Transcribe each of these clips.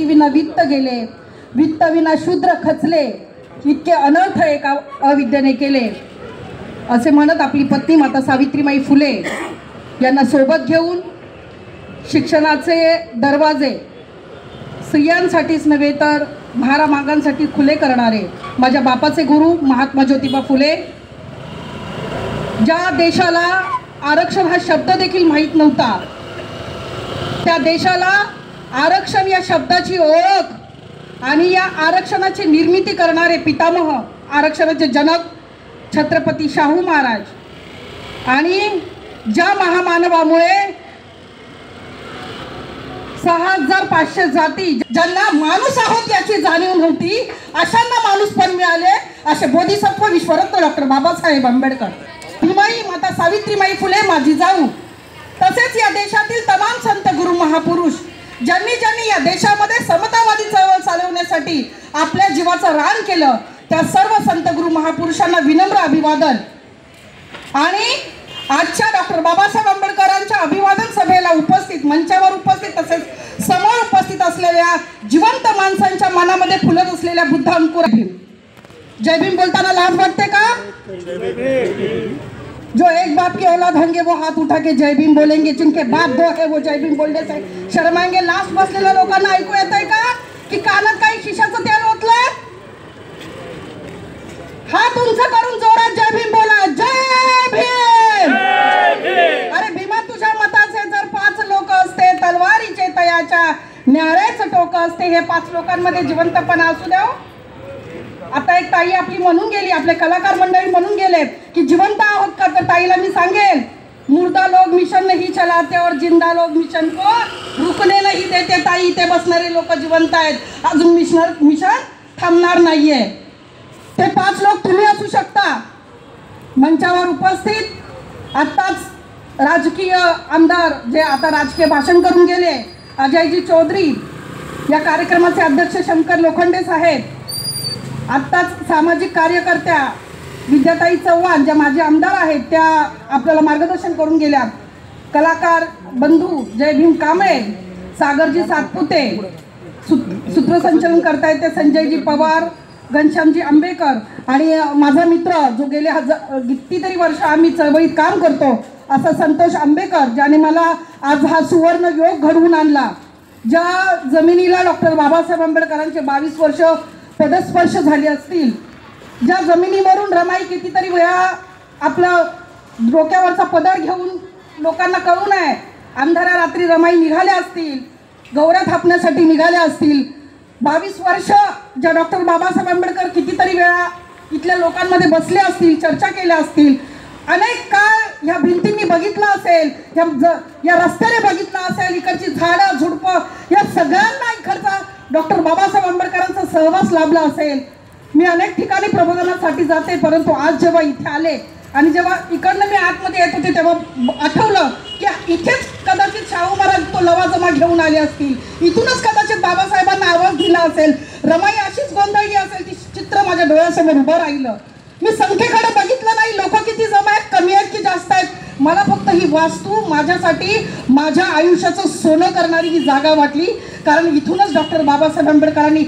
विना वित्त गेले, वित्त विना शूद्र खचले, इतके अनर्थ एका अविद्येने केले असे म्हणत आपली पत्नी माता सावित्रीबाई फुले यांना सोबत घेऊन शिक्षणाचे दरवाजे स्त्रियांसाठीच नव्हे तर महारामागांसाठी खुले करणारे माझ्या बापाचे गुरु महात्मा ज्योतिबा फुले, ज्या देशाला आरक्षण हा शब्द देखील माहीत नव्हता, त्या देशाला आरक्षण या शब्दाची ओळख आणि या आरक्षणाची निर्मिती करणारे पितामह, आरक्षणाचे जनक छत्रपती शाहू महाराज, आणि ज्या महामानवामुळे 6500 जाती ज्यांना माणूस आहोत याची जाणीव नव्हती अशांना माणूस पण मिळाले, असे बोधिसत्व विश्वरत्न डॉक्टर बाबासाहेब आंबेडकर, भीमाई माता सावित्रीबाई फुले माझी जाऊ, तसेच या देशातील तमाम संत गुरु महापुरुष ज्यांनी या देशामध्ये समतावादी चळवळ चालवण्यासाठी आपल्या जीवाचं रान केलं, त्या सर्व संत गुरु महापुरुषांना विनम्र अभिवादन। आणि आजच्या डॉक्टर बाबासाहेब आंबेडकरांच्या अभिवादन सभेला उपस्थित, मंचावर उपस्थित तसेच समोर उपस्थित असलेल्या जिवंत माणसांच्या मनामध्ये फुलत असलेल्या बुद्ध अंकुर भीम, जय भीम बोलताना लाज वाटते का? जो एक बाप की औलाद होंगे वो हाथ उठा के जय भीम बोलेंगे, जिनके बाप दो है वो जय भीम बोलने से शर्माएंगे। लास्ट बसलेल्या लोकांना ऐकू येतंय का की कानात काही शिशाचं तेल ओतलंय? हात उंच करून जोरात जय भीम बोला, जय भीम। अरे भीमा, तुझ्या मताचे जर 5 लोक असते, तलवारीचे तयाच्या न्याऱ्याचं टोक असते, हे 5 लोकांमध्ये जिवंतपणा असू द्या। आता एक ताई आपली म्हणून गेली, आपले कलाकार मंडळी म्हणून गेले की जिवंत आहोत का? तर ताईला मी सांगेन, मुर्दा लोग मिशन नहीं चलाते और जिंदा लोग मिशन को रुकने नहीं देते। ताई, इथे बसणारे लोक जिवंत आहेत, अजून मिशन थांबणार नाहीये। ते 5 लोक तुम्ही असू शकता। मंचावर उपस्थित आत्ताच राजकीय आमदार जे आता राजकीय भाषण करून गेले, अजयजी चौधरी, या कार्यक्रमाचे अध्यक्ष शंकर लोखंडे साहेब, आत्ताच सामाजिक कार्यकर्त्या विद्याताई चव्हाण ज्या माझे आमदार आहेत त्या आपल्याला मार्गदर्शन करून गेल्या, कलाकार बंधू जय भीम कांबळे, सागरजी सातपुते, सूत्रसंचालन करतायत ते संजयजी पवार, घनश्यामजी आंबेकर, आणि माझा मित्र जो गेले कितीतरी वर्ष आम्ही चळवळीत काम करतो असा संतोष आंबेकर, ज्याने मला आज हा सुवर्ण योग घडवून आणला। ज्या जमिनीला डॉक्टर बाबासाहेब आंबेडकरांचे 22 वर्ष पदस्पर्श झाले असतील, ज्या जमिनीवरून रमाई कितीतरी वेळा आपलं डोक्यावरचा पदर घेऊन लोकांना कळू नये अंधाऱ्या रात्री रमाई निघाल्या असतील, गौऱ्या थापण्यासाठी निघाल्या असतील, 22 वर्ष ज्या डॉक्टर बाबासाहेब आंबेडकर कितीतरी वेळा इथल्या लोकांमध्ये बसले असतील, चर्चा केल्या असतील, अनेक काळ ह्या भिंतींनी बघितलं असेल, या रस्त्याने बघितलं असेल, इकडची झाडं झुडपं, या सगळ्यांना इकडचा डॉक्टर बाबासाहेब आंबेडकरांचा सहवास लाभला असेल। मी अनेक ठिकाणी प्रबोधनासाठी जाते, परंतु आज जेव्हा इथे आले आणि जेव्हा इकडनं मी आतमध्ये येत होते तेव्हा आठवलं की इथेच कदाचित शाहू महाराज तो लवाजमा घेऊन आले असतील, इथूनच कदाचित बाबासाहेबांना आवाज दिला असेल, रमाई अशीच गोंधळली असेल, ती चित्र माझ्या डोळ्यासमोर उभं राहिलं। मी संख्येकडे बघितलं नाही, लोक किती जमा आहेत, कमी आहेत की जास्त आहेत, मला फक्त ही वास्तू माझ्यासाठी माझ्या आयुष्याचं सोनं करणारी ही जागा वाटली, कारण इथूनच डॉक्टर बाबासाहेब आंबेडकरांनी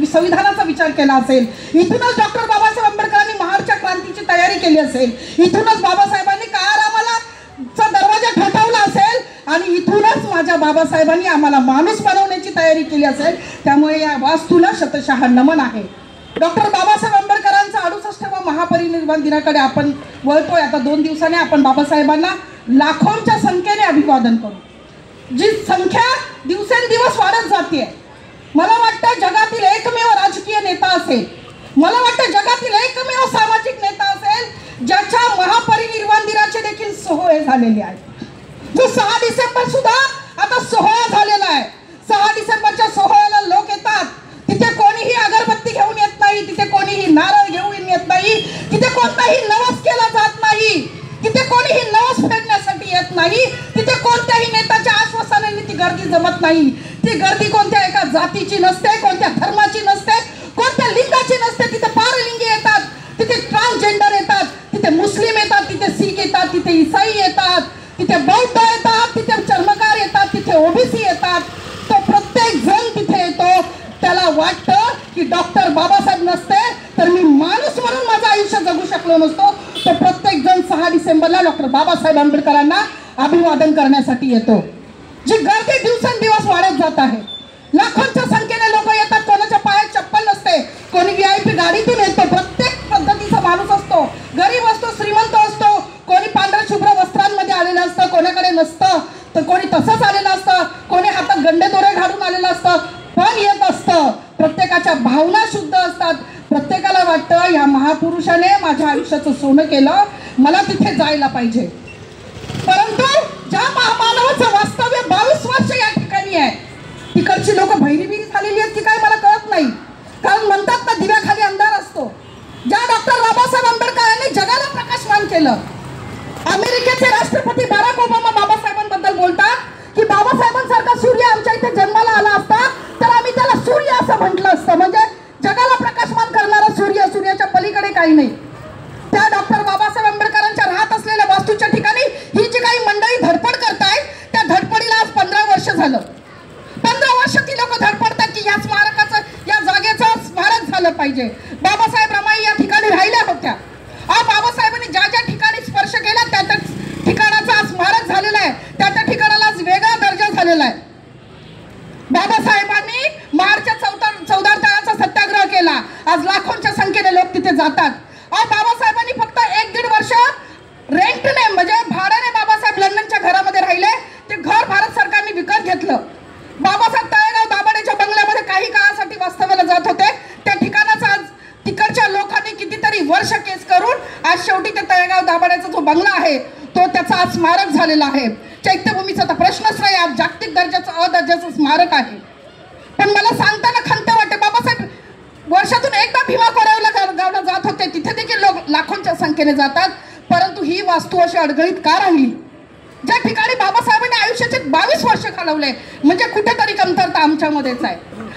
संविधानाचा विचार केला असेल, इथूनच डॉक्टर बाबासाहेब आंबेडकरांनी महारच्या क्रांतीची तयारी केली असेल, इथूनच बाबासाहेबांनी काळारामाचा दरवाजा ठोठावला असेल, आणि इथूनच माझ्या बाबासाहेबांनी आम्हाला माणूस बनवण्याची तयारी केली असेल। त्यामुळे या वास्तूला शतशः नमन आहे। डॉक्टर बाबासाहेब आंबेडकरांचा 68वा महापरिनिर्वाण दिनाकडे आपण वळतोय। आता 2 दिवसांनी आपण बाबासाहेबांना लाखोंच्या संख्येने अभिवादन करू, जी संख्या दिवसेंदिवस वाढत जाते। मला वाटतं जगातील एकमेव राजकीय नेता असेल, मला वाटतं जगातील एकमेव सामाजिक नेता असेल ज्याच्या महापरिनिर्वाण दिनाचे देखील सोहळे झालेले आहेत। जो 6 डिसेंबर सुद्धा आता सोहळा झालेला आहे। 6 डिसेंबरच्या सोहळ्याला लोक येतात, तिथे कोणीही अगरबत्ती घेऊन येत नाही, तिथे कोणीही नारळ घेऊन येत नाही, तिथे कोणताही नवस केला जात नाही, तिथे कोणीही नवस फेडण्यासाठी येत नाही, तिथे कोणत्याही नेत्याच्या आश्वासनाने ती गर्दी जमत नाही। ती गर्दी कोणत्या एका जातीची नसते, कोणत्या धर्माची नसते, कोणत्या लिंगाची नसते, तिथे पारलिंगी येतात, तिथे ट्रान्सजेंडर येतात, तिथे मुस्लिम येतात, तिथे सिख येतात, तिथे ईसाई येतात, तिथे बौद्ध येतात, तिथे चर्मकार येतात, तिथे ओबीसी येतात। तो वाटतं की डॉक्टर बाबासाहेब नसते तर मी माणूस म्हणून माझं आयुष्य जगू शकलो नसतो, तो प्रत्येक जण 6 डिसेंबरला डॉक्टर बाबासाहेब आंबेडकरांना अभिवादन करण्यासाठी येतो. जी गर्दी दिवसेंदिवस वाढत जात आहे, लाखोंच्या संख्येने लोक येतात. कोणाच्या पायात चप्पल नसते, कोणी VIP गाडीतून येतो. प्रत्येक पद्धतीचा माणूस असतो, गरीब असतो, श्रीमंत असतो, कोणी पांढऱ्या शुभ्र वस्त्रांमध्ये आलेलं असतं, कोणाकडे नसतं, तर कोणी तसंच आलेलं असतं, कोणी हातात गंडे दोरे घालून आलेलं असतं, पण येत असतं. प्रत्येकाच्या भावना शुद्ध असतात. प्रत्येकाला वाटतं या महापुरुषाने माझ्या आयुष्याचं सोनं केलं, मला तिथे जायला पाहिजे. परंतु ज्या महामानवाचं वास्तव्य 22 वर्ष या ठिकाणी आहे, तिकडची लोक भैरीबिरी झालेली आहेत की काय मला कळत नाही. कारण म्हणतात ना, दिव्याखाली अंधार असतो. ज्या डॉक्टर बाबासाहेब आंबेडकरांनी जगाला प्रकाशमान केलं, अमेरिकेचे राष्ट्रपती बराक ओबामा बाबासाहेबांबद्दल बोलतात की बाबासाहेबांसारखा सूर्य आमच्या इथे जन्माला आला असता तर आम्ही त्याला सूर्य असं म्हटलं असतं. म्हणजे जगाला प्रकाशमान करणारा सूर्य, सूर्याच्या पलीकडे काही नाही. त्या डॉक्टर बाबासाहेब आंबेडकरांच्या राहत असलेल्या वास्तूच्या ठिकाणी ही जी काही मंडळी धडपड करतायत, त्या धडपडीला आज 15 वर्ष झालं. 15 वर्ष ती लोक धडपडतात की या स्मारकाचं, या जागेचं स्मारक झालं पाहिजे. बाबासाहेब रमाई या ठिकाणी राहिल्या होत्या. बाबासाहेबांनी ज्या ज्या ठिकाणी स्पर्श केला त्या त्या ठिकाणाचा स्मारक झालेला आहे, त्या त्या ठिकाणाला वेगळा दर्जा झालेला आहे. बाबासाहेबांनी मार्चच्या 14 तळाचा सत्याग्रह केला. आज लाखोंच्या संख्येने लोक तिथे जातात. बाबासाहेबांनी फक्त 1-1.5 वर्ष रेंटने म्हणजे भाड्याने बाबासाहेब लंडनच्या घरामध्ये राहिले. ते घर भारत सरकारने विकत घेतलं. बाबासाहेब तळेगाव दाभाडेच्या बंगल्यामध्ये काही काळासाठी वास्तव्याला जात होते. त्या ठिकाणाचा आज तिकडच्या लोकांनी कितीतरी वर्ष केस करून आज शेवटी ते तळेगाव दाभाडेचा जो बंगला आहे तो त्याचा आज स्मारक झालेला आहे. चैत्यभूमीचा तर प्रश्नच नाही, आज जागतिक दर्जाचं अदर्जाचं स्मारक आहे. पण मला सांगताना खंत वाटते, बाबासाहेब वर्षातून एकदा भीमा कोरेगावला गावला जात होते, तिथे देखील लोक लाखोंच्या संख्येने जातात. परंतु ही वास्तू अशी अडगळीत का राहिली? ज्या ठिकाणी बाबासाहेबांनी आयुष्याचे 22 वर्ष घालवले, म्हणजे कुठेतरी कमतरता आमच्यामध्येच आहे.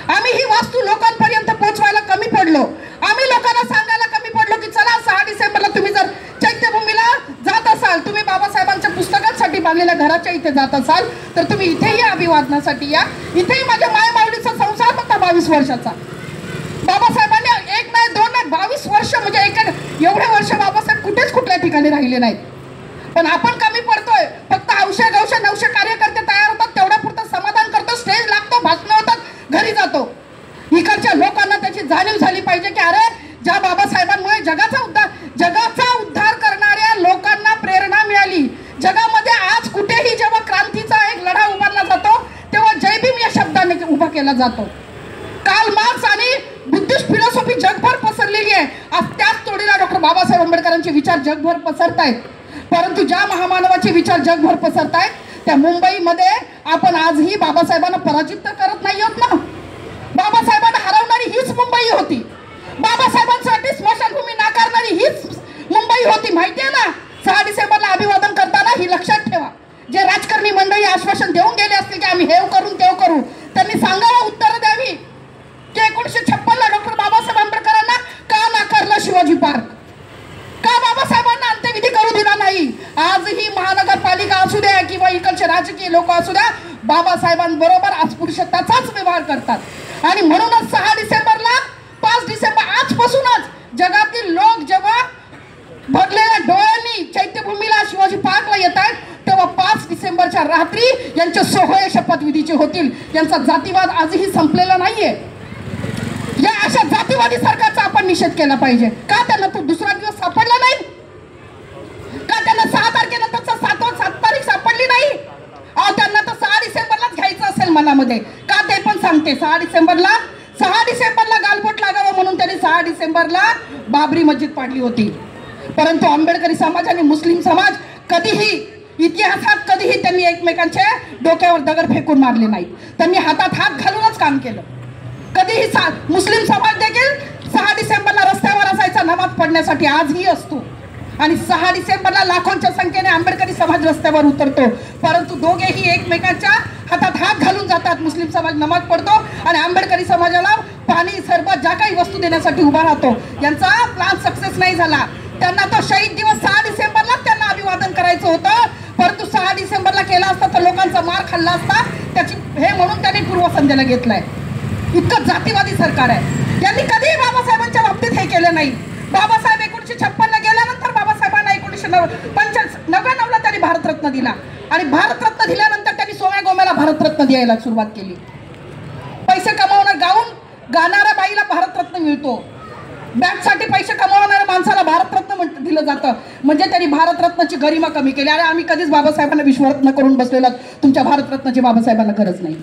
आम्ही ही वास्तू लोकांपर्यंत पोहोचवायला कमी पडलो. आम्ही लोकांना सांगायला कमी पडलो की चला 6 डिसेंबरला तुम्ही जर चैत्यभूमीला जात असाल, तुम्ही बाबासाहेबांच्या पुस्तकांसाठी बांधलेल्या घराच्या इथे जात असाल तर तुम्ही इथेही अभिवादनासाठी या. इथेही माझ्या मायमाऊलीचा संसार होता 22 वर्षाचा. बाबासाहेबांनी 1 नाही 2 नाही 22 वर्ष म्हणजे एवढे वर्ष बाबासाहेब कुठेच कुठल्या ठिकाणी राहिले नाहीत. पण आपण कमी पडतोय. फक्त औषध 900 कार्यकर्ते तयार होतात, तेवढ्या पुरतं समाधान करतो, स्टेज लागतो, भाषण होतात, घरी जातो. इकडच्या लोकांना त्याची जाणीव झाली पाहिजे की अरे ज्या बाबासाहेबांमुळे जगाचा उद्धार करणाऱ्या लोकांना प्रेरणा मिळाली. जगामध्ये आज कुठेही जेव्हा क्रांतीचा एक लढा उभारला जातो तेव्हा जय भीम या शब्दाने उभा केला जातो. कार्ल मार्क्स आणि बुद्धिस्ट फिलॉसॉफी जगभर पसरलेली आहे. आज त्याच तोडीला डॉक्टर बाबासाहेब आंबेडकरांचे विचार जगभर पसरतायत. परंतु ज्या महामानवाचे विचार जगभर पसरतायत त्या मुंबईमध्ये आपण आजही बाबासाहेबांना पराजित तर करत नाही आहोत ना. बाबासाहेबांना हरवणारी हीच मुंबई होती. बाबासाहेबांसाठी स्मशानभूमी नाकारणारी हीच मुंबई होती. माहिती आहे ना. 6 डिसेंबरला अभिवादन करताना ही लक्षात ठेवा. जे राजकारणी मंडळी आश्वासन देऊन गेले असतील की आम्ही हे करू तेव करू, त्यांनी सांगावं, उत्तर द्यावी की 1956ला डॉक्टर बाबासाहेब आंबेडकरांना का नाकारलं शिवाजी पार्क, का बाबासाहेबांना अंत्यविधी करू दिला नाही. आजही महानगरपालिका असू द्या किंवा इकडचे राजकीय लोक असू द्या, बाबासाहेबांबरोबर अस्पृश्यताचाच व्यवहार करतात. आणि म्हणूनच 6 डिसेंबरला 5 डिसेंबर आजपासूनच जगातील लोक जेव्हा भरलेल्या डोळ्यांनी चैत्यभूमीला शिवाजी पार्कला येत आहेत तेव्हा 5 डिसेंबरच्या रात्री यांचे सोहळे शपथविधीचे होतील. यांचा जातीवाद आजही संपलेला नाहीये. या अशा जातीवादी सरकारचा आपण निषेध केला पाहिजे. का त्यांना तो दुसरा दिवस सापडला नाही? का त्यांना 6 तारखेनंतरचा 7 तारीख सापडली नाही? त्यांना तर 6 डिसेंबरलाच घ्यायचं असेल मनामध्ये. का ते पण सांगते. 6 डिसेंबरला गालबोट लागावं म्हणून त्यांनी 6 डिसेंबरला बाबरी मस्जिद पाडली होती. परंतु आंबेडकरी समाज आणि मुस्लिम समाज कधीही इतिहासात कधीही त्यांनी एकमेकांच्या डोक्यावर दगड फेकून मारले नाही. त्यांनी हातात हात घालूनच काम केलं. कधीही मुस्लिम समाज देखील 6 डिसेंबरला रस्त्यावर असायचा नमाज पढण्यासाठी, आजही असतो. आणि 6 डिसेंबरला लाखोंच्या संख्येने आंबेडकरी समाज रस्त्यावर उतरतो. परंतु दोघेही एकमेकांच्या हातात हात घालून जातात. मुस्लिम समाज नमाज पढतो आणि आंबेडकरी समाजाला पाणी सरबत ज्या काही वस्तू देण्यासाठी उभा राहतो. यांचा प्लान सक्सेस नाही झाला. त्यांना तो शहीद दिवस 6 डिसेंबरला त्यांना अभिवादन करायचं होतं. परंतु 6 डिसेंबरला केला असता तर लोकांचा मार खाल्ला असता. त्याची हे म्हणून त्यांनी पूर्वसंध्येला घेतलाय. इतकं जातीवादी सरकार आहे. यांनी कधीही बाबासाहेबांच्या बाबतीत हे केलं नाही. बाबासाहेब 1956 गेल्यानंतर बाबासाहेबांना 1999ला त्यांनी भारतरत्न दिला आणि भारतरत्न दिल्यानंतर त्यांनी सोम्या गोम्याला भारतरत्न द्यायला सुरुवात केली. पैसे कमावणार गाणाऱ्या बाईला भारतरत्न मिळतो, बॅगसाठी पैसे कमावणाऱ्या माणसाला भारतरत्न दिलं जातं. म्हणजे त्यांनी भारतरत्नाची गरिमा कमी केली. आणि आम्ही कधीच बाबासाहेबांना विश्वरत्न करून बसलेलो. तुमच्या भारतरत्नाची बाबासाहेबांना गरज नाही.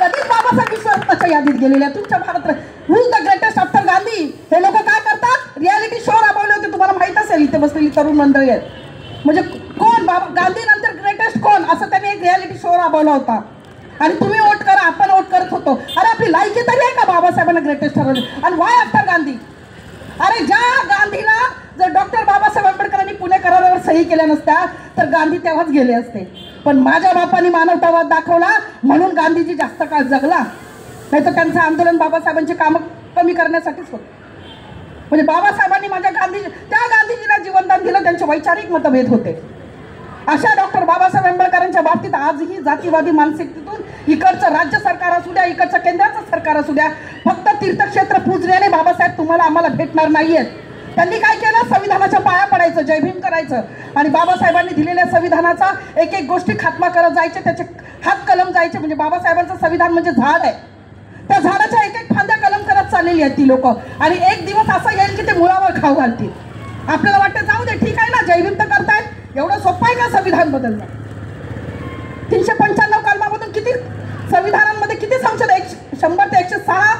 कधीच बाबासाहेब विश्वरत्नाच्या यादीत गेलेल्या. तुमच्या Bharat Ratna who is the greatest after Gandhi. हे लोक काय करतात, रियालिटी शो राबवले होते. तुम्हाला माहित असेल, इथे बसलेली तरुण मंडळी आहेत. म्हणजे कोण गांधी नंतर ग्रेटेस्ट कोण, असं त्यांनी एक रियालिटी शो राबवला होता. आणि तुम्ही वोट करा, आपण वोट करत होतो. अरे आपली लायकी तरी आहे का बाबासाहेबांना ग्रेटेस्ट ठरवले? आणि वाय आफ्टर गांधी? अरे ज्या गांधीला जर डॉक्टर बाबासाहेब आंबेडकरांनी पुणे करारावर सही केल्या नसत्या तर गांधी तेव्हाच गेले असते. पण माझ्या बापांनी मानवतावाद दाखवला म्हणून गांधीजी जास्त काळ जगला. नाही तर त्यांचं आंदोलन बाबासाहेबांची कामं कमी करण्यासाठीच होतं. म्हणजे बाबासाहेबांनी त्या गांधीजीला जीवनदान दिलं. त्यांचे वैचारिक मतभेद होते. अशा डॉक्टर बाबासाहेब आंबेडकरांच्या बाबतीत आजही जातीवादी मानसिकतेतून इकडचं राज्य सरकार असू द्या, इकडचं केंद्राचं सरकार असू द्या, फक्त तीर्थक्षेत्र पूजण्याने बाबासाहेब तुम्हाला आम्हाला भेटणार नाहीयेत. त्यांनी काय केलं, संविधानाच्या पाया पडायचं, जय भीम करायचं आणि बाबासाहेबांनी दिलेल्या संविधानाचा एक एक गोष्टी खात्मा करत जायचे, त्याचे हात कलम जायचे. म्हणजे बाबासाहेबांचं संविधान म्हणजे झाड आहे. त्या झाडाच्या एक एक फांद्या कलम करत चाललेली आहेत ती लोक. आणि एक दिवस असा येईल की ते मुळावर खाऊ घालतील. आपल्याला वाटतं जाऊ दे, ठीक आहे ना, जय भीम तर करतायत, एवढं सोपं आहे का संविधान बदलणं? 395 कलमामधून किती संविधानांमध्ये किती संशोधन, 100 ते 106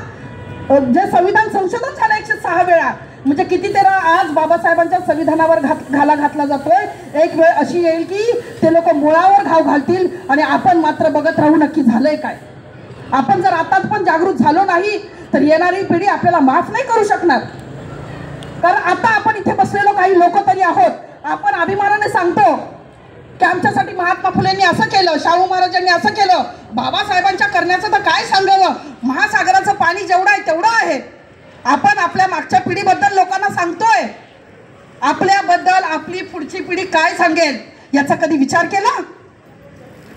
जे संविधान संशोधन झालं 106 वेळा. म्हणजे किती तेरा आज बाबासाहेबांच्या संविधानावर घाला घातला जातोय. एक वेळ अशी येईल की ते लोक मुळावर घाव घालतील आणि आपण मात्र बघत राहू नक्की झालंय काय. आपण जर आता पण जागृत झालो नाही तर येणारी पिढी आपल्याला माफ नाही करू शकणार. कारण आता आपण इथे बसलेलो काही लोक तरी आहोत. आपण अभिमानाने सांगतो की आमच्यासाठी महात्मा फुलेंनी असं केलं, शाहू महाराजांनी असं केलं. बाबासाहेबांच्या करण्याचं तर काय सांगावं, महासागराचं पाणी जेवढं आहे तेवढं आहे. आपण आपल्या मागच्या पिढीबद्दल लोकांना सांगतोय, आपल्याबद्दल आपली पुढची पिढी काय सांगेल याचा कधी विचार केला?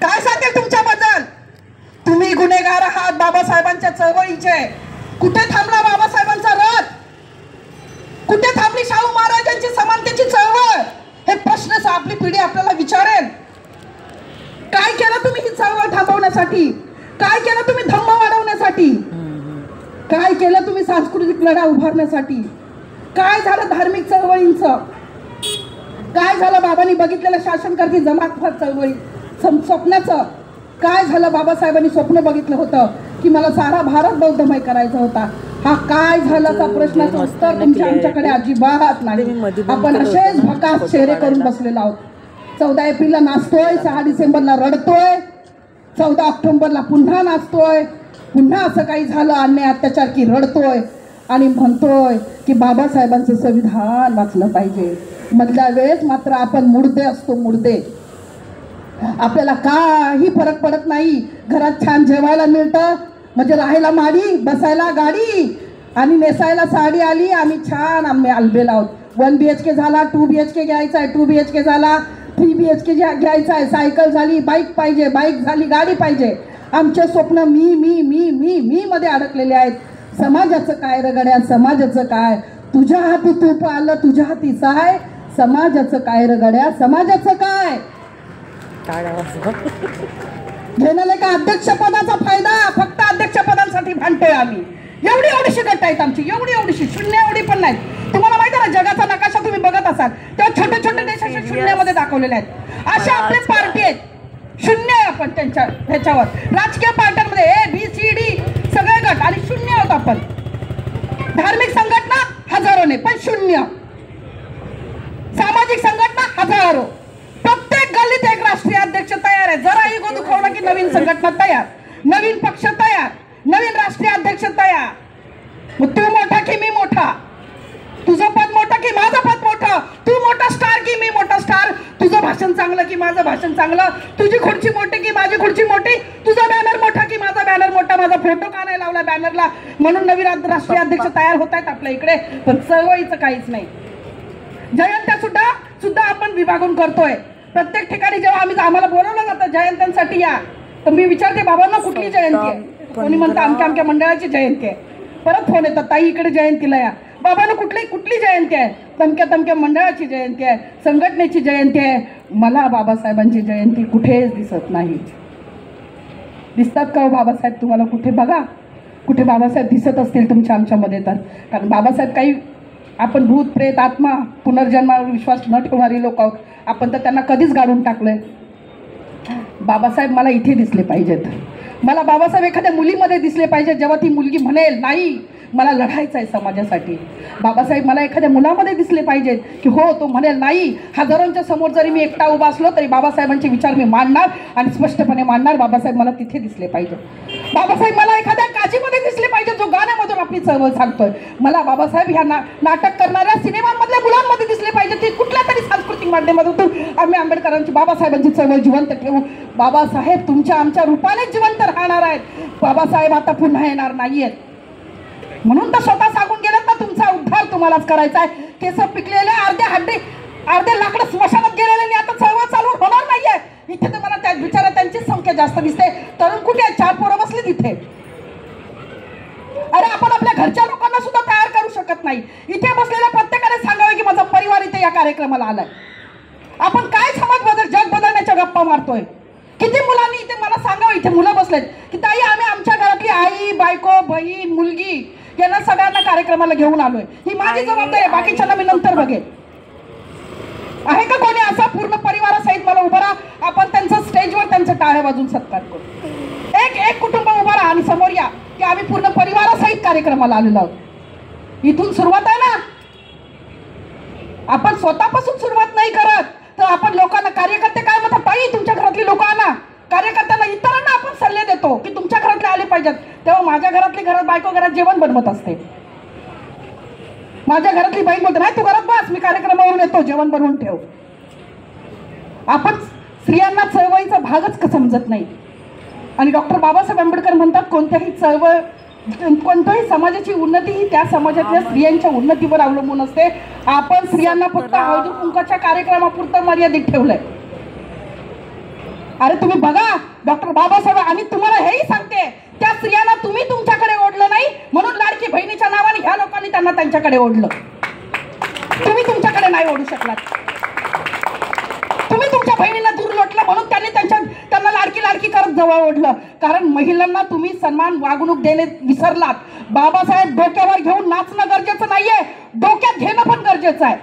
काय सांगेल तुमच्याबद्दल? तुम्ही गुन्हेगार आहात बाबासाहेबांच्या चळवळीचे. कुठे थांबला बाबासाहेबांचा रथ? कुठे थांबली शाहू महाराजांची समानतेची चळवळ? हे प्रश्न आपली पिढी आपल्याला विचारेल. काय केलं तुम्ही ही चळवळ थांबवण्यासाठी? काय केलं तुम्ही धम्म वाढवण्यासाठी? काय केलं तुम्ही सांस्कृतिक लढा उभारण्यासाठी? काय झालं धार्मिक चळवळींचं? काय झालं बाबांनी बघितलेलं शासनकर्ती जमात चळवळी स्वप्नाचं? काय झालं बाबासाहेबांनी स्वप्न बघितलं होतं की मला सारा भारत बौद्धमय करायचा होता? हा काय झाल्याचा प्रश्नाचं उत्तर तुमच्या आमच्याकडे अजिबात नाही. आपण असेच भकास चेहरे करून बसलेलो आहोत. 14 एप्रिलला नाचतोय, 6 डिसेंबरला रडतोय, 14 ऑक्टोबरला पुन्हा नाचतोय, पुन्हा असं काही झालं अन्याय अत्याचार की रडतोय आणि म्हणतोय की बाबासाहेबांचं संविधान वाचलं पाहिजे. मधल्या वेळेस मात्र आपण मुर्दे असतो, मुर्दे. आपल्याला काही फरक पडत नाही. घरात छान जेवायला मिळतं, म्हणजे राहायला माडी, बसायला गाडी आणि नेसायला साडी आली. आम्ही छान आलबेला आहोत. 1 BHK झाला, 2 BHK घ्यायचा आहे, 2 BHK झाला, 3 BHK घ्यायचा आहे, सायकल झाली, बाईक पाहिजे, बाईक झाली, गाडी पाहिजे. आमचे स्वप्न मी मी मी मी मी मध्ये अडकलेले आहेत. समाजाचं काय रगड्या, समाजाचं काय? तुझ्या हाती तूप आलं, तुझ्या हाती साय. समाजाचं काय रगड्या, समाजाचं काय? घेणारे का अध्यक्षपदाचा फायदा? फक्त अध्यक्षपदांसाठी भांडतोय आम्ही. एवढी एवढीशी गट आहेत आमची, एवढी एवढीशी, शून्य एवढी पण नाही. तुम्हाला माहिती आहे ना, जगाचा नकाशा तुम्ही बघत असाल तेव्हा छोटे छोटे देशाचे शून्यामध्ये दाखवलेले आहेत. अशा आपले पार्टी आहेत, शून्य आहे आपण त्यांच्या ह्याच्यावर. राजकीय पार्ट्यांमध्ये ABCD सगळे गट आणि शून्य आहोत आपण. धार्मिक संघटना हजारोने पण शून्य. सामाजिक संघटना हजारो. प्रत्येक गल्लीत एक राष्ट्रीय अध्यक्ष तयार आहे. जरा इगो दुखवला की नवीन संघटना तयार, नवीन पक्ष तयार, नवीन राष्ट्रीय अध्यक्ष तयार. मग तू मोठा की मी मोठा? तुझं पद मोठं की माझं पद मोठं? तू मोठा स्टार की मी मोठा स्टार? तुझं भाषण चांगलं की माझं भाषण चांगलं? तुझी खुर्ची मोठी की माझी खुर्ची मोठी? तुझा बॅनर मोठा की माझा बॅनर मोठा? माझा फोटो का नाही लावला बॅनरला? म्हणून नवीन राष्ट्रीय अध्यक्ष तयार होत आहेत आपल्या इकडे. पण चळवळीचं काहीच नाही. जयंत्या सुद्धा आपण विभागून करतोय. प्रत्येक ठिकाणी जेव्हा आम्हाला बोलवलं जातं जयंत्यांसाठी या, तर मी विचारते बाबांना कुठली जयंती आहे? कोणी म्हणतं आमच्या आमच्या मंडळाची जयंती आहे, परत फोन येतात ताई इकडे जयंतीला या. बाबांना कुठली जयंती आहे? तमक्या मंडळाची जयंती आहे, संघटनेची जयंती आहे. मला बाबासाहेबांची जयंती कुठेच दिसत नाही. दिसतात का बाबासाहेब तुम्हाला कुठे? बघा कुठे बाबासाहेब दिसत असतील तुमच्या आमच्यामध्ये तर. कारण बाबासाहेब काही आपण भूत प्रेत आत्मा पुनर्जन्मावर विश्वास न ठेवणारी लोक आहोत. आपण तर त्यांना कधीच गाडून टाकलंय. बाबासाहेब मला इथे दिसले पाहिजेत. मला बाबासाहेब एखाद्या मुलीमध्ये दिसले पाहिजेत, जेव्हा ती मुलगी म्हणेल नाही मला लढायचं आहे समाजासाठी. बाबासाहेब मला एखाद्या मुलामध्ये दिसले पाहिजेत की हो तो म्हणेल नाही. हजारोंच्या समोर जरी मी एकटा उभा असलो तरी बाबासाहेबांचे विचार मी मांडणार आणि स्पष्टपणे मांडणार. बाबासाहेब मला तिथे दिसले पाहिजे. बाबासाहेब मला एखाद्या काजीमध्ये दिसले पाहिजे जो गाण्यामधून आपली चळवळ सांगतोय. मला बाबासाहेब ह्या नाटक करणाऱ्या सिनेमांमधल्या मुलांमध्ये दिसले पाहिजे. ती कुठल्या तरी सांस्कृतिक माध्यमातून आम्ही आंबेडकरांची बाबासाहेबांची चळवळ जिवंत ठेवू. बाबासाहेब तुमच्या आमच्या रूपाने जिवंत राहणार आहेत. बाबासाहेब आता पुन्हा येणार नाहीयेत. म्हणून तर स्वतः सांगून गेलेत ना तुमचा उद्धार तुम्हालाच करायचा आहे. केस पिकलेले अर्धे लाकडं स्मशानात गेलेले आता चळवळ चालू होणार नाहीये. इथे तर मला त्या बिचारा त्यांचीच संख्या जास्त दिसते. तरुण कुठे आहेत? 4 पोरं बसली तिथे. अरे आपण आपल्या घरच्या लोकांना सुद्धा तयार करू शकत नाही. इथे बसलेल्या प्रत्येकाने सांगावे की माझा परिवार इथे या कार्यक्रमाला आलाय. आपण काय समाज जग बदलण्याच्या गप्पा मारतोय. किती मुलांनी इथे मला सांगावं, इथे मुलं बसलेत की ताई आम्ही आमच्या घरातली आई बायको बहीण मुलगी यांना सगळ्यांना कार्यक्रमाला घेऊन आलोय. ही माझी जबाबदारी आहे. बाकीच्यांना मी नंतर बघेन. आहे का कोणी असा पूर्ण परिवारासहित मला उभा राहा. आपण त्यांचं स्टेजवर त्यांचं टाळ्या वाजून सत्कार करू. एक कुटुंब उभा राहा आणि समोर या की आम्ही पूर्ण परिवारासहित कार्यक्रमाला आलेलो आहोत. इथून सुरुवात आहे ना. आपण स्वतःपासून सुरुवात नाही करत तर आपण लोकांना कार्यकर्ते काय म्हणतात ताई तुमच्या घरातली लोक आणा. कार्यकर्त्यांना इतरांना आपण सल्ले देतो की तुमच्या घरातले आले पाहिजेत. तेव्हा माझ्या घरातली बायको घरात जेवण बनवत असते. माझ्या घरातली बहीण बोलते नाही तू घरात बस मी कार्यक्रमावरून येतो जेवण बनवून ठेव. आपण स्त्रियांना चळवळीचा भागच समजत नाही. आणि डॉक्टर बाबासाहेब आंबेडकर म्हणतात कोणत्याही समाजाची उन्नती ही त्या समाजातल्या स्त्रियांच्या उन्नतीवर अवलंबून असते. आपण स्त्रियांना फक्त हळदी कुंकाच्या कार्यक्रमापुरतं मर्यादित ठेवलंय. अरे तुम्ही बघा डॉक्टर बाबासाहेब आणि तुम्हाला हेही सांगते त्या स्त्रियांना तुम्ही तुमच्याकडे ओढलं नाही म्हणून लाडकी बहिणीच्या नावाने ह्या लोकांनी त्यांना त्यांच्याकडे ओढलं. तुम्ही तुमच्याकडे नाही ओढू शकलात. तुम्ही तुमच्या बहिणींना दूर लोटलं म्हणून त्यांनी त्यांना लाडकी करत जवळ ओढलं. कारण महिलांना तुम्ही सन्मान वागणूक देणे विसरलात. बाबासाहेब डोक्यावर घेऊन नाचणं गरजेचं नाहीये, डोक्यात घेणं पण गरजेचं आहे.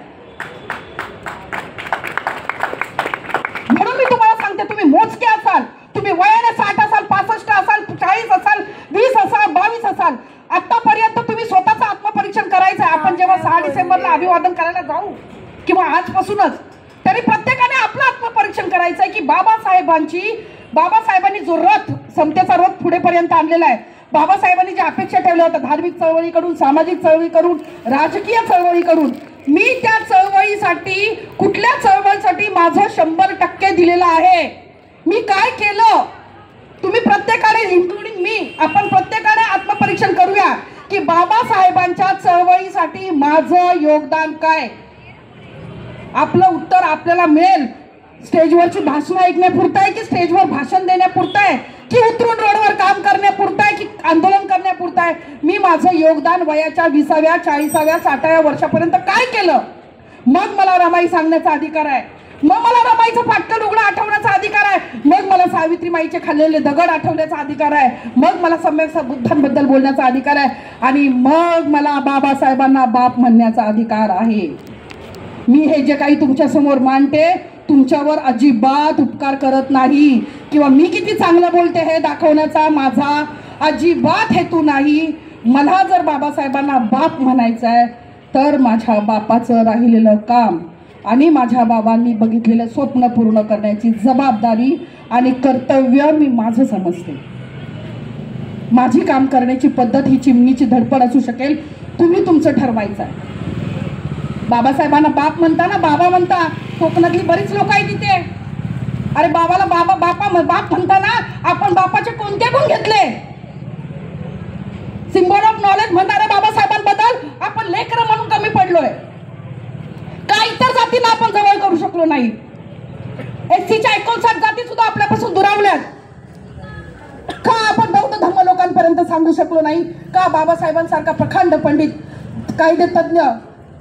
म्हणून मी तुम्हाला सांगते तुम्ही मोजके असाल, तुम्ही वयाने 60 असाल 65 असाल 40 असाल 20 असाल 22 असाल आतापर्यंत तुम्ही स्वतःचं आत्मपरीक्षण करायचं आहे. आपण जेव्हा 6 डिसेंबरला अभिवादन करायला जाऊ किंवा आजपासूनच तरी प्रत्येकाने आपलं आत्मपरीक्षण करायचं आहे की बाबासाहेबांनी जो रथ समतेचा रथ पुढेपर्यंत आणलेला आहे. बाबासाहेबांनी ज्या अपेक्षा ठेवल्या होत्या धार्मिक चळवळीकडून सामाजिक चळवळीकडून राजकीय चळवळीकडून मी त्या चळवळीसाठी कुठल्या चळवळीसाठी माझं 100% दिलेलं आहे. मी काय केलं तुम्ही प्रत्येकाने इन्क्लुडिंग मी आपण प्रत्येकाने आत्मपरीक्षण करूया की बाबासाहेबांच्या चळवळीसाठी माझं योगदान काय. आपलं उत्तर आपल्याला मिळेल. स्टेजवरची भाषणं ऐकण्यापुरतं आहे की स्टेजवर भाषण देण्यापुरतं आहे की उतरून रोडवर काम करण्यापुरतं आहे की आंदोलन करण्यापुरतं आहे. मी माझं योगदान वयाच्या 20व्या 40व्या 60व्या वर्षापर्यंत काय केलं मग मला रमाई सांगण्याचा अधिकार आहे. मग मला रमाईचं फाटकं लुगडं आठवण्याचा अधिकार आहे. मग मला सावित्रीमाईचे खाल्लेले दगड आठवण्याचा अधिकार आहे. मग मला सम्यक बुद्धांबद्दल बोलण्याचा अधिकार आहे. आणि मग मला बाबासाहेबांना बाप म्हणण्याचा अधिकार आहे. मी हे जे काही तुमच्या समोर मांडते तुमच्यावर अजिबात उपकार करत नाही किंवा मी किती चांगलं बोलते हे दाखवण्याचा माझा अजिबात हेतू नाही. मला जर बाबासाहेबांना बाप म्हणायचं आहे तर माझ्या बापाचं राहिलेलं काम आणि माझ्या बाबांनी बघितलेलं स्वप्न पूर्ण करण्याची जबाबदारी आणि कर्तव्य मी माझं समजते. माझी काम करण्याची पद्धत ही चिमणीची धडपड असू शकेल. तुम्ही तुमचं ठरवायचं आहे. बाबासाहेबांना बाप म्हणता ना बाबा म्हणता कोकणातली बरीच लोक आहेत तिथे. अरे बाबाला बाप म्हणता ना आपण बापाचे कोणते गुण घेतले. सिम्बॉल ऑफ नॉलेज म्हणणारे बाबासाहेबांबद्दल आपण लेकरं म्हणून कमी पडलोय का. इतर जातींना आपण जवळ करू शकलो नाही. SCच्या 59 जाती सुद्धा आपल्यापासून दुरावल्यात का. आपण बौद्ध धर्म लोकांपर्यंत आजपर्यंत सांगू शकलो नाही का बाबासाहेबांसारखा प्रखंड पंडित, कायदे तज्ञ,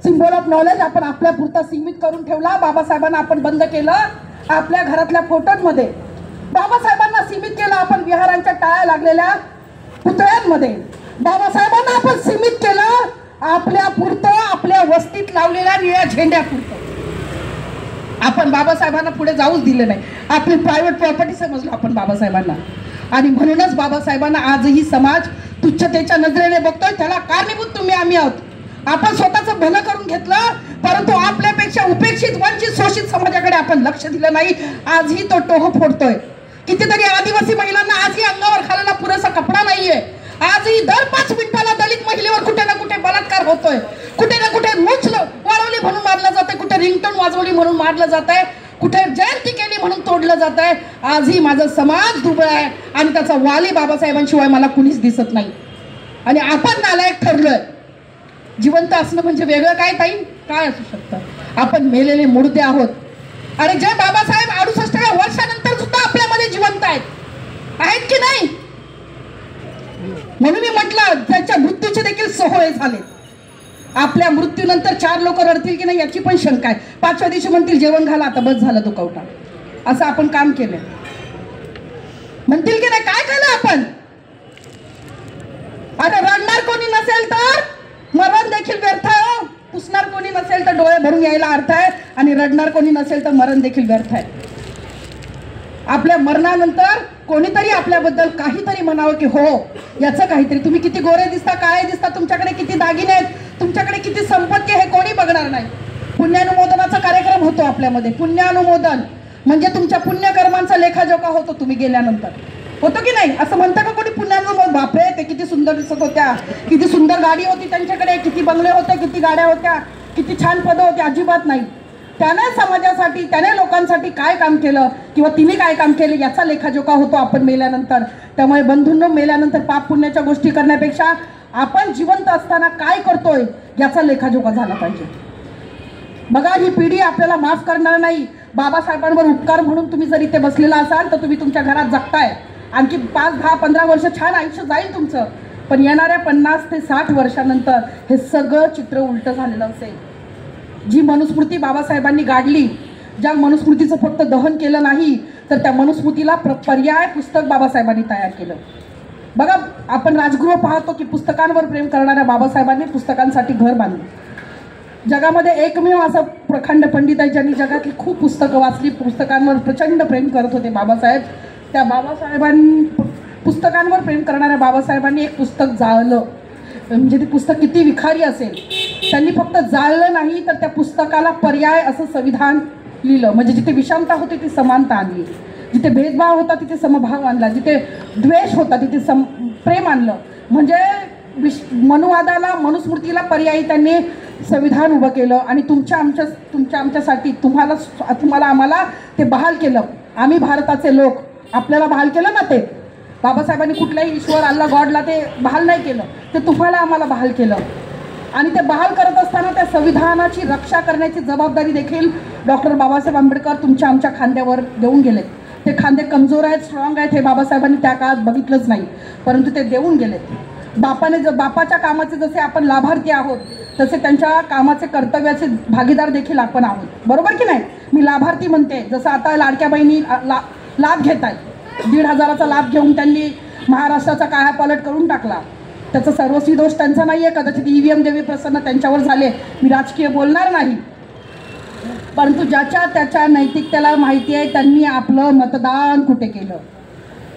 सिम्बॉल ऑफ नॉलेज आपण आपल्या पुरता सीमित करून ठेवला. बाबासाहेबांना आपण बंद केलं आपल्या घरातल्या फोटोंमध्ये. बाबासाहेबांना सीमित केलं आपण विहारांच्या टाळ्या लागलेल्या पुतळ्यांमध्ये. बाबासाहेबांना आपण सीमित केलं आपल्या पुरतं, आपल्या वस्तीत लावलेल्या निळ्या झेंड्यापुरतं. आपण बाबासाहेबांना पुढे जाऊच दिले नाही. आपली प्रायव्हेट प्रॉपर्टी समजलो आपण बाबासाहेबांना. आणि म्हणूनच बाबासाहेबांना आजही समाज तुच्छतेच्या नजरेने बघतोय. त्याला कारणीभूत तुम्ही आम्ही आहोत. आपण स्वतःचं भलं करून घेतलं, परंतु आपल्यापेक्षा उपेक्षित, वंचित, शोषित समाजाकडे आपण लक्ष दिलं नाही. आजही तो टोह फोडतोय. कितीतरी आदिवासी महिलांना आजही अंगावर घालायला पुरेसा कपडा नाहीये. आजही दर 5 मिनिटाला दलित महिलेवर कुठे ना कुठे बलात्कार होतोय. कुठे ना कुठे मूछ वाढवली म्हणून मारलं जातंय, कुठे रिंगटोन वाजवली म्हणून मारलं जात आहे, कुठे जयंती केली म्हणून तोडलं जात आहे. आजही माझा समाज दुबळा आहे आणि त्याचा वाली बाबासाहेबांशिवाय मला कुणीच दिसत नाही. आणि आपण नालायक ठरलोय. जिवंत असणं म्हणजे वेगळं काय ताई? काय असू शकतं? आपण मेलेले मुर्दे आहोत. अरे जे बाबासाहेब 68व्या वर्षानंतर सुद्धा आपल्यामध्ये जिवंत आहेत की नाही? म्हणून मी म्हटलं त्याच्या मृत्यूचे देखील सोहळे झाले. आपल्या मृत्यूनंतर 4 लोक रडतील की नाही याची पण शंका आहे. 5व्या दिवशी म्हणतील जेवण घाला, आता बस झालं तो कवटा. असं आपण काम केलं म्हणतील की नाही? काय केलं आपण? आता रडणार कोणी नसेल तर मरण देखील व्यर्थ आहे. पुसणार कोणी नसेल तर डोळे भरून यायला अर्थ आहे. आणि रडणार कोणी नसेल तर मरण देखील व्यर्थ आहे. आपल्या मरणानंतर कोणीतरी आपल्याबद्दल काहीतरी म्हणावं की हो याचं काहीतरी. तुम्ही किती गोरे दिसता, काळे दिसता, तुमच्याकडे किती दागिने आहेत, तुमच्याकडे किती संपत्ती आहे, कोणी बघणार नाही. पुण्यानुमोदनाचा कार्यक्रम होतो आपल्यामध्ये. पुण्यानुमोदन म्हणजे तुमच्या पुण्यकर्मांचा लेखाजोखा होतो तुम्ही गेल्यानंतर. होतो की नाही? असं म्हणतं का कोणी पुण्यानुमोदन? बापरे ते किती सुंदर दिसत होत्या, किती सुंदर गाडी होती त्यांच्याकडे, किती बंगले होते, किती गाड्या होत्या, किती छान पदं होती? अजिबात नाही. त्याने समाजासाठी, त्याने लोकांसाठी काय काम केलं किंवा तिने काय काम केलं याचा लेखाजोखा होतो आपण मेल्यानंतर. त्यामुळे बंधूंनो, मेल्यानंतर पाप पुण्याच्या गोष्टी करण्यापेक्षा आपण जिवंत असताना काय करतोय याचा लेखाजोखा झाला पाहिजे. बघा, ही पिढी आपल्याला माफ करणार नाही. बाबासाहेबांवर उपकार म्हणून तुम्ही जर इथे बसलेला असाल तर तुम्ही तुमच्या घरात जगताय. आणखी 5, 10, 15 वर्ष छान आयुष्य जाईल तुमचं, पण येणाऱ्या 50 ते 60 वर्षानंतर हे सगळं चित्र उलटं झालेलं असेल. जी मनुस्मृती बाबासाहेबांनी गाडली, ज्या मनुस्मृतीचं फक्त दहन केलं नाही तर त्या मनुस्मृतीला पर्याय पुस्तक बाबासाहेबांनी तयार केलं. बघा, आपण राजगृह पाहतो की पुस्तकांवर प्रेम करणाऱ्या बाबासाहेबांनी पुस्तकांसाठी घर बांधलं. जगामध्ये एकमेव असं प्रखंड पंडित आहे ज्यांनी जगातली खूप पुस्तकं वाचली. पुस्तकांवर प्रचंड प्रेम करत होते बाबासाहेब. त्या पुस्तकांवर प्रेम करणाऱ्या बाबासाहेबांनी एक पुस्तक जाळलं. म्हणजे ते पुस्तक किती विखारी असेल, त्यांनी फक्त जाळलं नाही तर त्या पुस्तकाला पर्याय असं संविधान लिहिलं. म्हणजे जिथे विषमता होती ती समानता आणली, जिथे भेदभाव होता तिथे समभाव आणला, जिथे द्वेष होता तिथे प्रेम आणलं. म्हणजे मनुवादाला, मनुस्मृतीला पर्यायी त्यांनी संविधान उभं केलं. आणि आमच्यासाठी तुम्हाला आम्हाला ते बहाल केलं. आम्ही भारताचे लोक, आपल्याला बहाल केलं ना. ते बाबासाहेबांनी कुठल्याही ईश्वर, अल्ला, गॉडला ते बहाल नाही केलं, ते तुम्हाला आम्हाला बहाल केलं. आणि ते बहाल करत असताना त्या संविधानाची रक्षा करण्याची जबाबदारी देखील डॉक्टर बाबासाहेब आंबेडकर आमच्या खांद्यावर देऊन गेलेत. ते खांदे कमजोर आहेत, स्ट्रॉंग आहेत हे बाबासाहेबांनी त्या काळात बघितलंच नाही, परंतु ते देऊन गेलेत. बापाच्या कामाचे जसे आपण लाभार्थी आहोत तसे त्यांच्या कामाचे, कर्तव्याचे भागीदार देखील आपण आहोत. बरोबर की नाही? मी लाभार्थी म्हणते. जसं आता लाडक्या बहिणी लाभ घेत आहेत. 1,500चा लाभ घेऊन त्यांनी महाराष्ट्राचा कायापालट करून टाकला. त्याचा सर्वस्वी दोष त्यांचा नाही आहे. कदाचित EVM देवी प्रसन्न त्यांच्यावर झाले. मी राजकीय बोलणार नाही, परंतु ज्याच्या त्याच्या नैतिकतेला माहिती आहे त्यांनी आपलं मतदान कुठे केलं.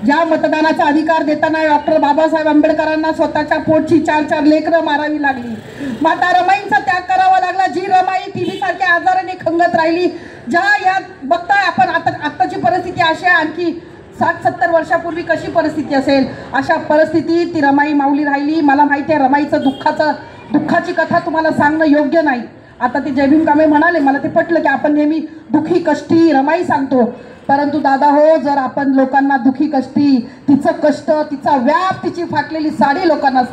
ज्या मतदानाचा अधिकार देताना डॉक्टर बाबासाहेब आंबेडकरांना स्वतःच्या पोटची 4 लेकरं मारावी लागली. माता रमाईंचा त्याग करावा लागला. जी रमाई TB सारख्या आजाराने खंगत राहिली. ज्या यात बघताय आपण आत्ताची परिस्थिती अशी आहे, आणखी 60-70 वर्षापूर्वी कशी परिस्थिती असेल, अशा परिस्थितीत ती रमाई माऊली राहिली. मला माहिती आहे रमाईचं दुःखाची कथा तुम्हाला सांगणं योग्य नाही. आता ते जय भीम कांबळे म्हणाले, मला ते पटलं की आपण नेहमी दुःखी कष्टी रमाई सांगतो, परंतु दादा हो, जर आपण लोकांना दुःखी कष्टी, तिचं कष्ट, तिचा व्याप, तिची फाटलेली साडी लोकांना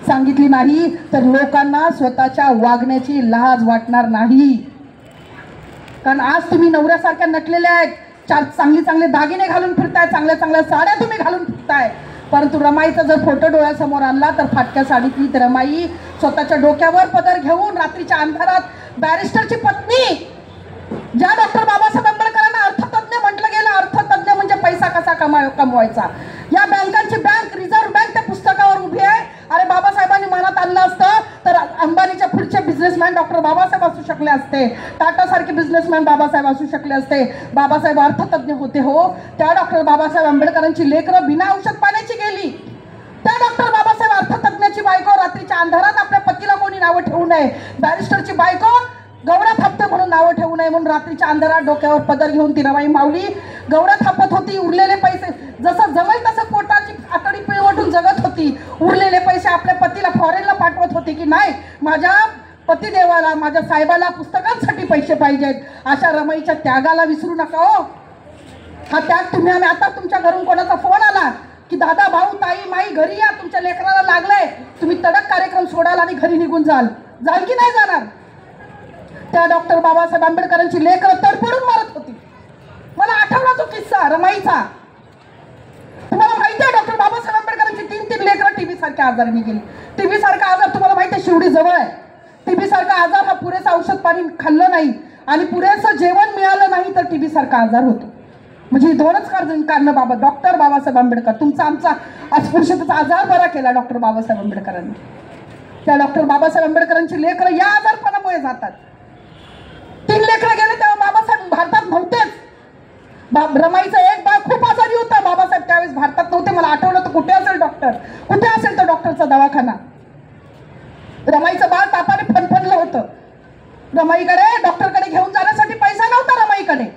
सांगितली नाही तर लोकांना स्वतःच्या वागण्याची लाज वाटणार नाही. कारण आज तुम्ही नवऱ्यासारख्या नटलेल्या आहेत, चांगले दागिने घालून फिरताय, चांगल्या साड्या तुम्ही घालून फिरताय, परंतु रमाईचा जर फोटो डोळ्यासमोर आणला तर फाटक्या साडीतली तर रमाई स्वतःच्या डोक्यावर पदर घेऊन रात्रीच्या अंधारात बॅरिस्टरची पत्नी, ज्या डॉक्टर बाबासाहेब आंबेडकरांना अर्थतज्ञ म्हटलं गेलं, अर्थतज्ञ म्हणजे पैसा कसा कमवायचा, या बँकांची बँक रिझर्व्ह बँक त्या पुस्तकावर उभी आहे. अरे बाबासाहेबांनी मनात आणलं असतं तर अंबानीच्या पुढचे बिझनेसमॅन डॉक्टर बाबासाहेब असू शकले असते, टाटा सारखे बिझनेसमॅन बाबासाहेब असू शकले असते. बाबासाहेब अर्थतज्ञ होते हो. त्या डॉक्टर बाबासाहेब आंबेडकरांची लेकरं बिना औषध पाण्याची गेली. त्या डॉक्टर बाबासाहेब अर्थतज्ञाची बायको रात्रीच्या अंधारात आपल्या पतीला कोणी नावं ठेवू नये, बॅरिस्टरची बायको गौरा थापते म्हणून नावं ठेवू नये म्हणून रात्रीच्या अंधारात डोक्यावर पदर घेऊन ती रमाई माऊली गौरा थापत होती. उरलेले पैसे जसं जमेल तसं पोटाची आतडी पिळवटून जगत होती. उरलेले पैसे आपल्या पतीला फॉरेनला पाठवत होते की नाही, माझ्या पतिदेवाला, माझ्या साहेबाला पुस्तकांसाठी पैसे पाहिजेत. अशा रमाईच्या त्यागाला विसरू नका हो. हा त्याग तुम्ही आम्ही आता तुमच्या घरून कोणाचा फोन आला की दादा, भाऊ, ताई, माई घरी या, तुमच्या लेकराला लागलंय, तुम्ही तडक कार्यक्रम सोडाल आणि घरी निघून जाल की नाही जाणार? त्या डॉक्टर बाबासाहेब आंबेडकरांची लेकरं तडफडून मारत होती. मला आठवला तो किस्सा रमाईचा. तुम्हाला माहिती आहे डॉक्टर बाबासाहेब आंबेडकरांची 3 लेकरं टीबी सारख्या आजाराने गेली. टीबी सारखा आजार तुम्हाला माहिती आहे शिवडी जवळ आहे. टीबी सारखा आजार हा पुरेसा औषध पाणी खाल्लं नाही आणि पुरेसं जेवण मिळालं नाही तर टीबी सारखा आजार होतो. म्हणजे 2च कारणं बाबा डॉक्टर बाबासाहेब आंबेडकर, तुमचा आमचा अस्पृश्यतेचा आजार बरा केला डॉक्टर बाबासाहेब आंबेडकरांनी. त्या डॉक्टर बाबासाहेब आंबेडकरांची लेकरं या आजारपणामुळे जातात. 3 लेकरं गेले तेव्हा बाबासाहेब भारतात नव्हतेच. रमाईचा एक बाळ खूप आजारी होता. बाबासाहेब त्यावेळेस भारतात नव्हते. मला आठवलं तर कुठे असेल डॉक्टर, कुठे असेल तर डॉक्टरचा दवाखाना. रमाईचं बाळ तापाने फणफणलं होतं. रमाईकडे डॉक्टरकडे घेऊन जाण्यासाठी पैसा नव्हता रमाईकडे.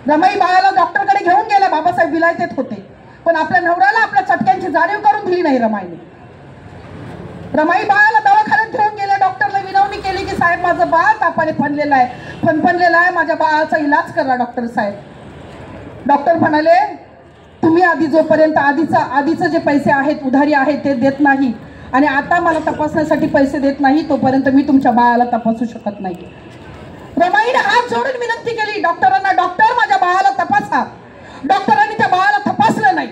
रमाई बाळाला डॉक्टरकडे घेऊन गेल्या. बाबासाहेब विलायतेत होते पण आपल्या नवऱ्याला आपल्या चटक्यांची जाणीव करून दिली नाही रमाईने. रमाई बाळाला दवाखान्यात घेऊन गेल्या. डॉक्टरला विनवणी केली की साहेब, माझं बाळ तापाने फणफणलेलं आहे, माझ्या बाळाचा इलाज करा डॉक्टर साहेब. डॉक्टर म्हणाले, तुम्ही आधी जोपर्यंत आधीचं जे पैसे आहेत, उधारी आहेत ते देत नाही आणि आता मला तपासण्यासाठी पैसे देत नाही तोपर्यंत मी तुमच्या बाळाला तपासू शकत नाही. रमाईने हात जोडून विनंती केली डॉक्टरांना, डॉक्टर माझ्या बाळाला तपासा. डॉक्टरांनी त्या बाळाला तपासलं नाही.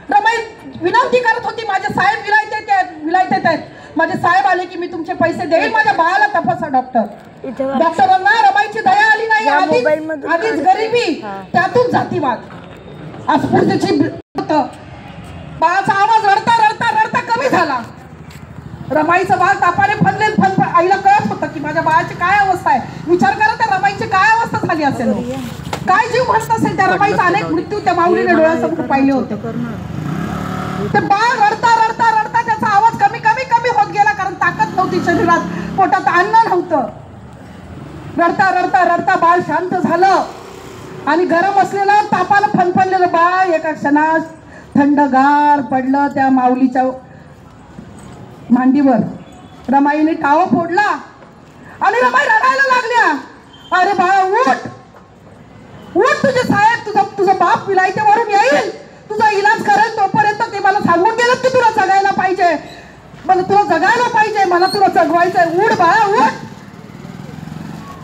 रमाई विनंती करत होती, माझे साहेब विलायतेत आहेत, माझे साहेब आले की मी तुमचे पैसे देईल, माझ्या बाळाला तपासा डॉक्टर. डॉक्टरांना रमाईची दया आली नाही. आधीच गरिबी, त्यातून जातीवाद, अस्पृश्यतेची बाळाचा आवाज रडता रडता रडता कमी झाला. रमाईचं बाळ तापाने फणफण आईला कळत होतं की माझ्या बाळाची काय अवस्था आहे. विचार करा त्या रमाईची काय अवस्था झाली असेल, काय जीव म्हणत असेल. त्या रमाईचा अनेक मृत्यू त्या माऊलीने डोळ्यासमोर पाहिले होते. ते बाळ रडता रडता रडता त्याचा आवाज कमी कमी कमी होत गेला कारण ताकद नव्हती शरीरात, पोटात अन्न नव्हतं. रडता रडता रडता बाळ शांत झालं आणि गरम असलेलं तापाला फणफणलेलं बाळ एका क्षणात थंडगार पडलं त्या माऊलीच्या मांडीवर. रमाईने टाव फोडला आणि रमाई रडायला लागल्या. अरे बाळा उठ उठ, तुझे साहेब तुझा बाप विलायतेवरून येईल, तुझा इलाज करेल, तोपर्यंत ते मला सांगून गेलं की तुला जगायला पाहिजे, मला तुला जगवायचंय, उठ बाळा उठ.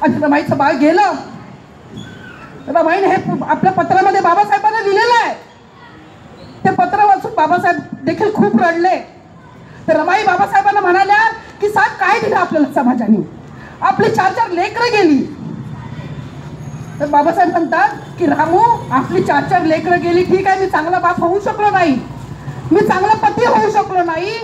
आणि रमाईचं बाळ गेलं. रमाईने हे आपल्या पत्रामध्ये बाबासाहेबांना लिहिलेलं आहे. ते पत्र वाचून बाबासाहेब देखील खूप रडले. तर रमाई बाबासाहेबांना म्हणाल्या की साहेब काय दिलं आपल्याला समाजाने, आपली 4 लेकरं गेली. तर बाबासाहेब म्हणतात की रामू, आपली 4 लेकरं गेली, ठीक आहे, मी चांगला बाप होऊ शकलो नाही, मी चांगला पती होऊ शकलो नाही,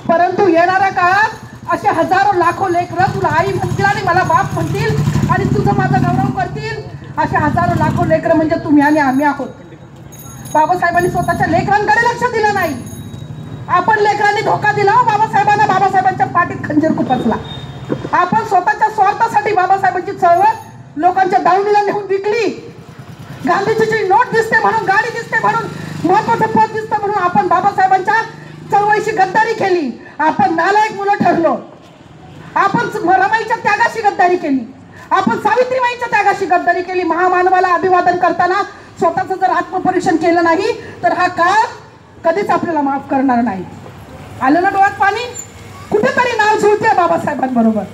परंतु येणाऱ्या काळात असे हजारो लाखो लेकरं तुला आई म्हणतील आणि मला बाप म्हणतील आणि तुझं माझा गौरव करतील. असे हजारो लाखो लेकरं म्हणजे तुम्ही आणि आम्ही आहोत. बाबासाहेबांनी स्वतःच्या लेकरांकडे लक्ष दिलं नाही. आपण लेकरांनी धोका दिला बाबासाहेबांना, बाबासाहेबांच्या पाठीत खंजीर खुपसला. आपण स्वतःच्या स्वार्थासाठी बाबासाहेबांची चळवळ लोकांच्या दावणीला नेऊन विकली. गांधीजीची नोट दिसते म्हणून, गाडी दिसते म्हणून, महत्वाचं पद दिसतं म्हणून आपण बाबासाहेबांच्या चळवळीशी गद्दारी केली. आपण नालायक मुलं ठरलो. आपण रमाईच्या त्यागाशी गद्दारी केली, आपण सावित्रीबाईंच्या त्यागाशी गद्दारी केली. महामानवाला अभिवादन करताना स्वतःचं जर आत्मपरीक्षण केलं नाही तर हा काळ कधीच आपल्याला माफ करणार नाही. आलं ना डोळ्यात पाणी? कुठेतरी नाव जुळते बाबासाहेबांबरोबर.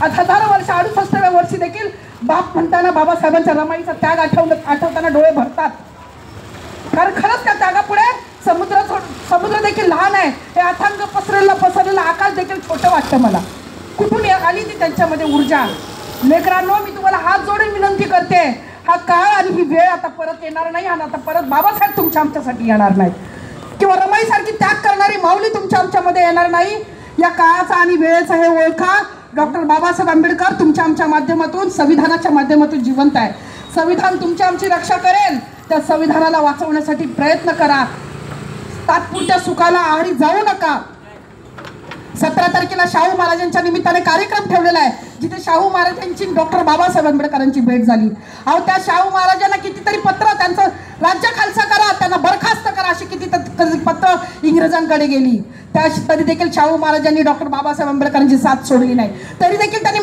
आज हजारो वर्ष, 68व्या वर्षी देखील बाप म्हणताना बाबासाहेबांच्या रमाईचा त्याग आठवताना डोळे भरतात. कारण खरंच त्या त्यागापुढे समुद्र देखील लहान आहे, हे अथांग पसरलेलं आकाश देखील छोटं वाटतं मला. कुठून आली ती त्यांच्यामध्ये ऊर्जा? लेकरांनो, मी तुम्हाला हात जोडून विनंती करते, हा काळ आणि ही वेळ आता परत येणार नाही आणि आता परत बाबासाहेब तुमच्या आमच्यासाठी येणार नाहीत किंवा रमाईसारखी त्याग करणारी माऊली तुमच्या आमच्यामध्ये येणार नाही. या काळाचा आणि वेळेचा हे ओळखा. डॉक्टर बाबासाहेब आंबेडकर तुमच्या आमच्या माध्यमातून, संविधानाच्या माध्यमातून जिवंत आहे. संविधान तुमच्या आमची रक्षा करेल. त्या संविधानाला वाचवण्यासाठी प्रयत्न करा. तात्पुरत्या सुखाला आहारी जाऊ नका. 17 तारखेला शाहू महाराजांच्या निमित्ताने कार्यक्रम ठेवलेला आहे, जिथे शाहू महाराजांची डॉक्टर बाबासाहेब आंबेडकरांची भेट झाली. अहो, त्या शाहू महाराजांना कितीतरी पत्र, त्यांचं राज्य खालसा करा, त्यांना बरखास्त करा, अशी किती पत्र इंग्रजांकडे गेली. तरी देखील शाहू महाराजांनी डॉक्टर बाबासाहेब आंबेडकरांची साथ सोडली नाही. तरी देखील त्यांनी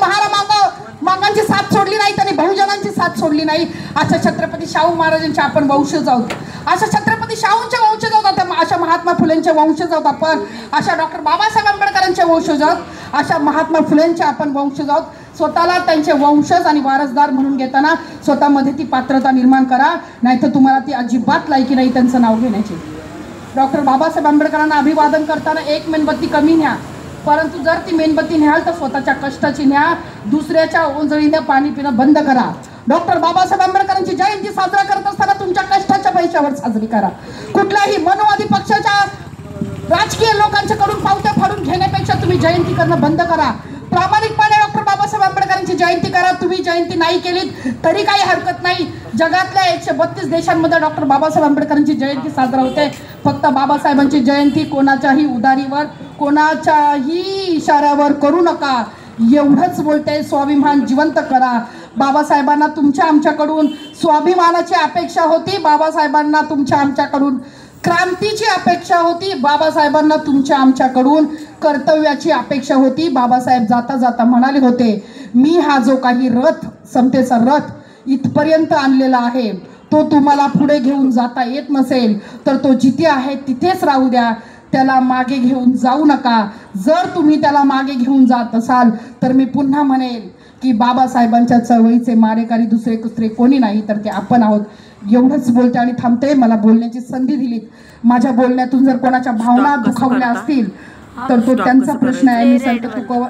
मागांची साथ सोडली नाही, त्यांनी बहुजनांची साथ सोडली नाही. अशा छत्रपती शाहू महाराजांचे आपण वंशज आहोत. अशा छत्रपती शाहूंचे वंशज आहोत. अशा महात्मा फुलेंचे वंशज आहोत आपण. अशा डॉक्टर बाबासाहेब आंबेडकरांचे वंशज आहोत. अशा महात्मा फुलेंचे आपण वंशज आहोत. स्वतःला त्यांचे वंशज आणि वारसदार म्हणून घेताना स्वतःमध्ये ती पात्रता निर्माण करा, नाहीतर तुम्हाला ती अजिबात लायकी नाही त्यांचं नाव घेण्याची. डॉक्टर बाबासाहेब आंबेडकरांना अभिवादन करताना एक मेणबत्ती कमी न्या, परंतु जर ती मेणबत्ती न्याल तर स्वतःच्या कष्टाची न्या. दुसऱ्याच्या ओंजळीने पाणी पिणं बंद करा. डॉक्टर बाबासाहेब आंबेडकरांची जयंती साजरा करत असताना तुमच्या कष्टाच्या पैशावर साजरी करा. कुठल्याही मनोवादी पक्षाच्या राजकीय लोकांच्याकडून पावत्या फाडून घेण्यापेक्षा तुम्ही जयंती करणं बंद करा. प्रामाणिकपणे डॉक्टर बाबासाहेब आंबेडकरांची जयंती करा. तुम्ही जयंती नाही केलीत तरी काही हरकत नाही. जगातल्या 132 देशांमध्ये डॉक्टर बाबासाहेब आंबेडकरांची जयंती साजरा होते. फक्त बाबासाहेबांची जयंती कोणाच्याही उदारीवर, कोणाच्याही इशाऱ्यावर करू नका. एवढंच बोलते. स्वाभिमान जिवंत करा. बाबासाहेबांना तुमच्या आमच्याकडून स्वाभिमानाची अपेक्षा होती. बाबासाहेबांना तुमच्या आमच्याकडून क्रांतीची अपेक्षा होती. बाबासाहेबांना तुमच्या आमच्याकडून कर्तव्याची अपेक्षा होती. बाबासाहेब जाता जाता म्हणाले होते, मी हा जो काही रथ, समतेचा रथ इथपर्यंत आणलेला आहे, तो तुम्हाला पुढे घेऊन जाता येत नसेल तर तो जिथे आहे तिथेच राहू द्या. त्याला मागे घेऊन जाऊ नका. जर तुम्ही त्याला मागे घेऊन जात असाल तर मी पुन्हा म्हणेल की बाबासाहेबांच्या चळवळीचे मारेकरी दुसरे कुसरे कोणी नाही तर ते आपण आहोत. एवढंच बोलते आणि थांबते. मला बोलण्याची संधी दिलीत. माझ्या बोलण्यातून जर कोणाच्या भावना दुखावल्या असतील तर तो त्यांचा प्रश्न आहे. मी सांगतो